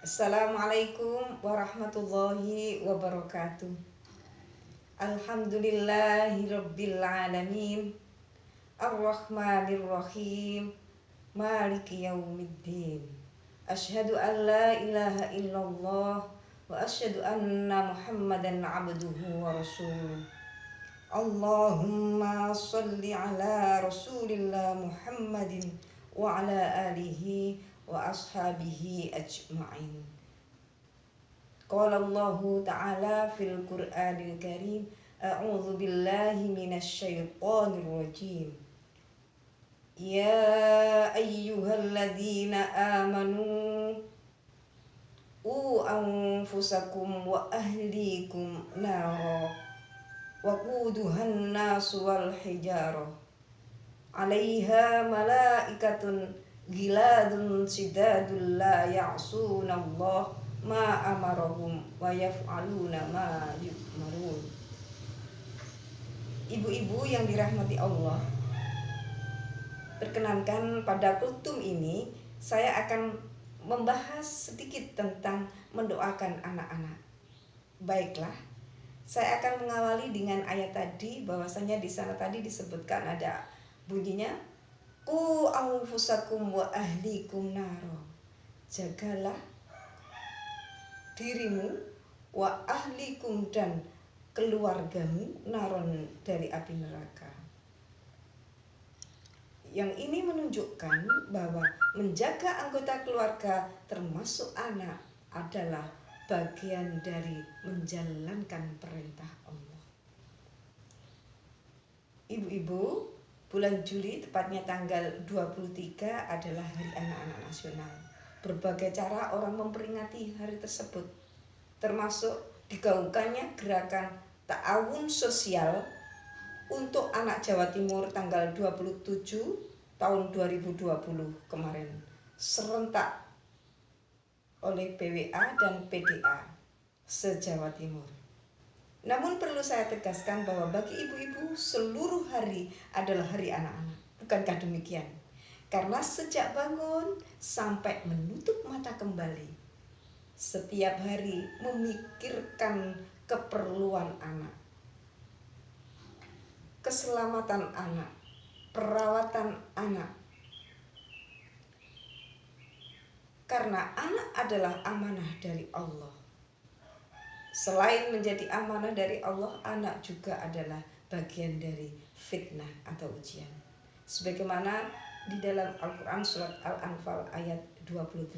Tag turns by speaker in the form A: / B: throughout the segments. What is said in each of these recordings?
A: Assalamualaikum warahmatullahi wabarakatuh. Alhamdulillahirabbil alamin. Arrahmanirrahim. Maliki yaumiddin. Asyhadu an la ilaha illallah wa asyhadu anna Muhammadan abduhu wa rasuluh. Allahumma sholli ala Rasulillah Muhammadin wa ala alihi wa ashabihi ajma'in. Qala Allah Ta'ala fil Qur'anil Karim, a'udzu billahi minasy syaithanir rajim. Ya ayyuhalladzina amanu anfusakum wa ahlikum nara waquduhan nasu wal hijarah 'alaiha malaikatun giladun sidadul la ya'sunallah ma amarahum wa yaf'aluna ma yu'marun. Ibu-ibu yang dirahmati Allah, perkenankan pada kultum ini saya akan membahas sedikit tentang mendoakan anak-anak. Baiklah, saya akan mengawali dengan ayat tadi, bahwasanya di sana tadi disebutkan ada bunyinya Qu anfusakum wa ahlikum naro. Jagalah dirimu wa ahlikum dan keluargamu naron dari api neraka. Yang ini menunjukkan bahwa menjaga anggota keluarga termasuk anak adalah bagian dari menjalankan perintah Allah. Ibu-ibu, bulan Juli tepatnya tanggal 23 adalah Hari Anak-anak Nasional. Berbagai cara orang memperingati hari tersebut, termasuk digaungkannya gerakan ta'awun sosial untuk anak Jawa Timur tanggal 27 tahun 2020 kemarin, serentak oleh PWA dan PDA se-Jawa Timur. Namun perlu saya tegaskan bahwa bagi ibu-ibu seluruh hari adalah hari anak-anak. Bukankah demikian? Karena sejak bangun sampai menutup mata kembali, setiap hari memikirkan keperluan anak, keselamatan anak, perawatan anak. Karena anak adalah amanah dari Allah. Selain menjadi amanah dari Allah, anak juga adalah bagian dari fitnah atau ujian. Sebagaimana di dalam Al-Quran surat Al-Anfal ayat 28.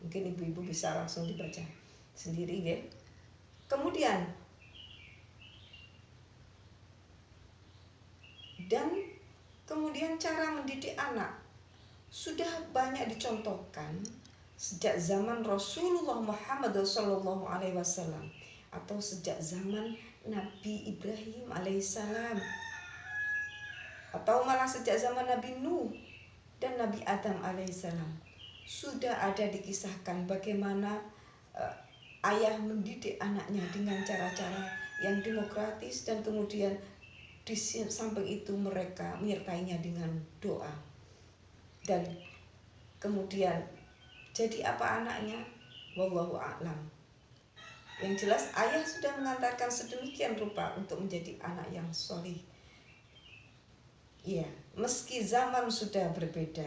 A: Mungkin ibu-ibu bisa langsung dibaca sendiri ya. Kemudian cara mendidik anak sudah banyak dicontohkan sejak zaman Rasulullah Muhammad SAW, atau sejak zaman Nabi Ibrahim alaihissalam, atau malah sejak zaman Nabi Nuh dan Nabi Adam alaihissalam. Sudah ada dikisahkan bagaimana ayah mendidik anaknya dengan cara-cara yang demokratis, dan kemudian di samping itu mereka menyertainya dengan doa. Dan kemudian jadi apa anaknya? Wallahu a'lam. Yang jelas ayah sudah mengantarkan sedemikian rupa untuk menjadi anak yang solih. Iya, meski zaman sudah berbeda,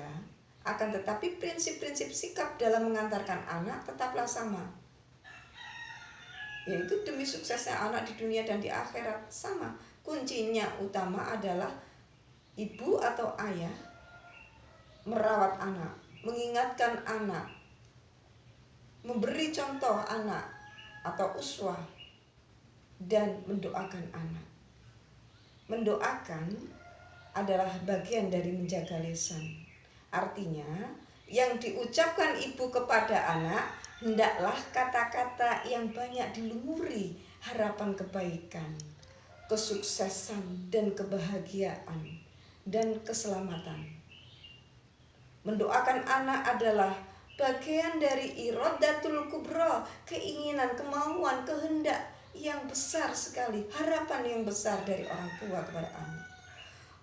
A: akan tetapi prinsip-prinsip sikap dalam mengantarkan anak tetaplah sama. Yaitu demi suksesnya anak di dunia dan di akhirat sama. Kuncinya utama adalah ibu atau ayah merawat anak, mengingatkan anak, memberi contoh anak atau uswah, dan mendoakan anak. Mendoakan adalah bagian dari menjaga lisan. Artinya, yang diucapkan ibu kepada anak hendaklah kata-kata yang banyak dilumuri harapan kebaikan, kesuksesan dan kebahagiaan dan keselamatan. Mendoakan anak adalah bagian dari iradatul kubra, keinginan, kemauan, kehendak yang besar sekali, harapan yang besar dari orang tua kepada anak.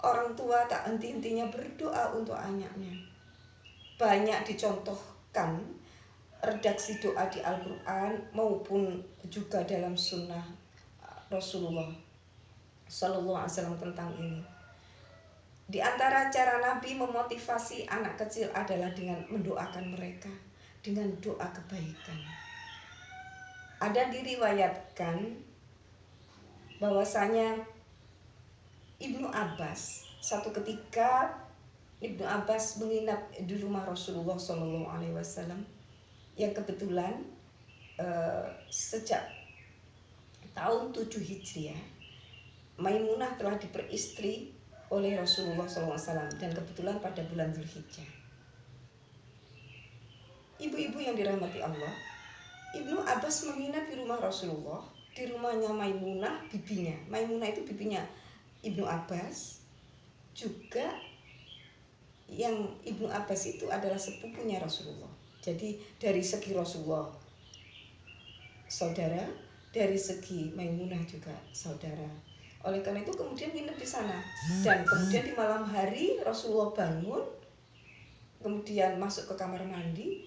A: Orang tua tak henti-hentinya berdoa untuk anaknya. Banyak dicontohkan redaksi doa di Al-Quran maupun juga dalam sunnah Rasulullah Sallallahu Alaihi Wasallam tentang ini. Di antara cara Nabi memotivasi anak kecil adalah dengan mendoakan mereka dengan doa kebaikan. Ada diriwayatkan bahwasanya Ibnu Abbas satu ketika Ibnu Abbas menginap di rumah Rasulullah Sallallahu Alaihi Wasallam yang kebetulan sejak tahun 7 Hijriah Maimunah telah diperistri oleh Rasulullah SAW dan kebetulan pada bulan Dzulhijjah. Ibu-ibu yang dirahmati Allah, Ibnu Abbas menginap di rumah Rasulullah, di rumahnya Maimunah, bibinya. Maimunah itu bibinya Ibnu Abbas, juga yang Ibnu Abbas itu adalah sepupunya Rasulullah. Jadi dari segi Rasulullah saudara, dari segi Maimunah juga saudara. Oleh karena itu kemudian nginep di sana. Dan kemudian di malam hari Rasulullah bangun, kemudian masuk ke kamar mandi.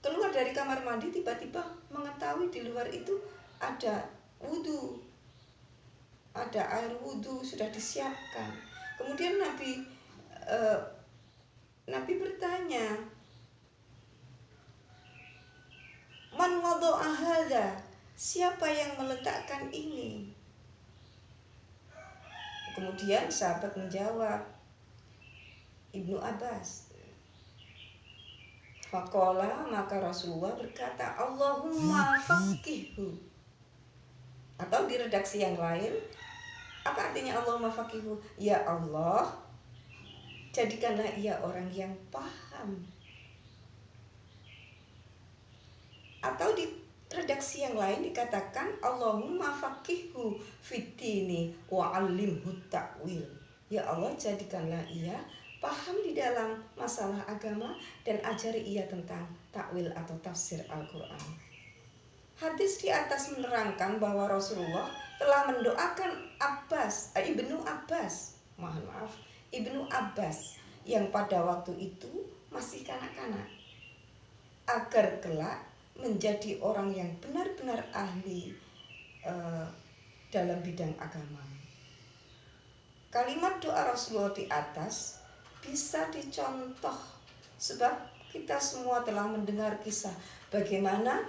A: Keluar dari kamar mandi tiba-tiba mengetahui di luar itu ada wudhu, ada air wudhu sudah disiapkan. Kemudian Nabi bertanya, "Man wadha'a hadza?" Siapa yang meletakkan ini? Kemudian sahabat menjawab, Ibnu Abbas. Faqala, maka Rasulullah berkata, Allahumma faqihhu. Atau di redaksi yang lain, apa artinya Allahumma faqihhu? Ya Allah, jadikanlah ia orang yang paham. Atau di redaksi yang lain dikatakan Allahumma faqihhu fiddini wa 'allimhu ta'wil. Ya Allah, jadikanlah ia paham di dalam masalah agama dan ajari ia tentang takwil atau tafsir Al-Quran. Hadis di atas menerangkan bahwa Rasulullah telah mendoakan Ibnu Abbas yang pada waktu itu masih kanak-kanak agar kelak menjadi orang yang benar-benar ahli dalam bidang agama. Kalimat doa Rasulullah di atas bisa dicontoh sebab kita semua telah mendengar kisah bagaimana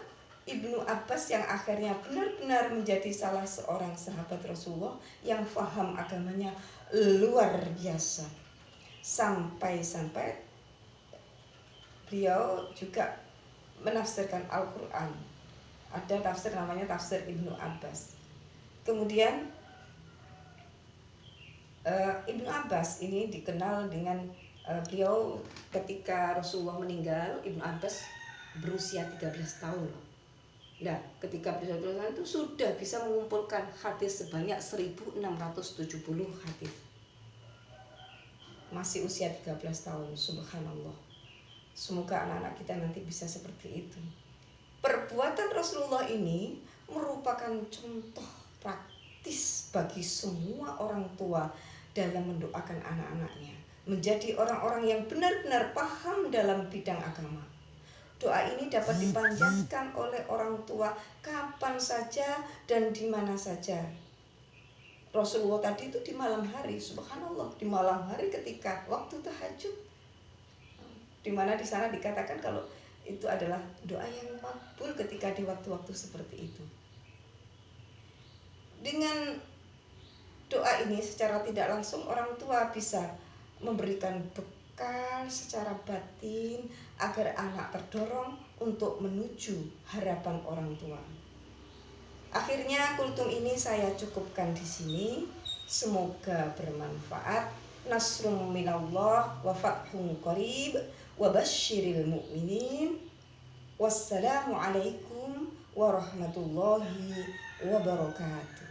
A: Ibnu Abbas yang akhirnya benar-benar menjadi salah seorang sahabat Rasulullah yang faham agamanya luar biasa. Sampai-sampai beliau juga menafsirkan Al-Quran. Ada tafsir namanya tafsir Ibnu Abbas. Kemudian Ibnu Abbas ini dikenal dengan beliau ketika Rasulullah meninggal, Ibnu Abbas berusia 13 tahun. Nah, ketika berusia 13 tahun itu sudah bisa mengumpulkan hadis sebanyak 1670 hadis. Masih usia 13 tahun, subhanallah. Semoga anak-anak kita nanti bisa seperti itu. Perbuatan Rasulullah ini merupakan contoh praktis bagi semua orang tua dalam mendoakan anak-anaknya menjadi orang-orang yang benar-benar paham dalam bidang agama. Doa ini dapat dipanjatkan oleh orang tua kapan saja dan di mana saja. Rasulullah tadi itu di malam hari, subhanallah, di malam hari ketika waktu tahajud, di mana di sana dikatakan kalau itu adalah doa yang makbul ketika di waktu-waktu seperti itu. Dengan doa ini secara tidak langsung orang tua bisa memberikan bekal secara batin agar anak terdorong untuk menuju harapan orang tua. Akhirnya kultum ini saya cukupkan di sini. Semoga bermanfaat. Nasrum minallah wa fathun qarib wa basyiril mu'minin. Wassalamualaikum warahmatullahi wabarakatuh.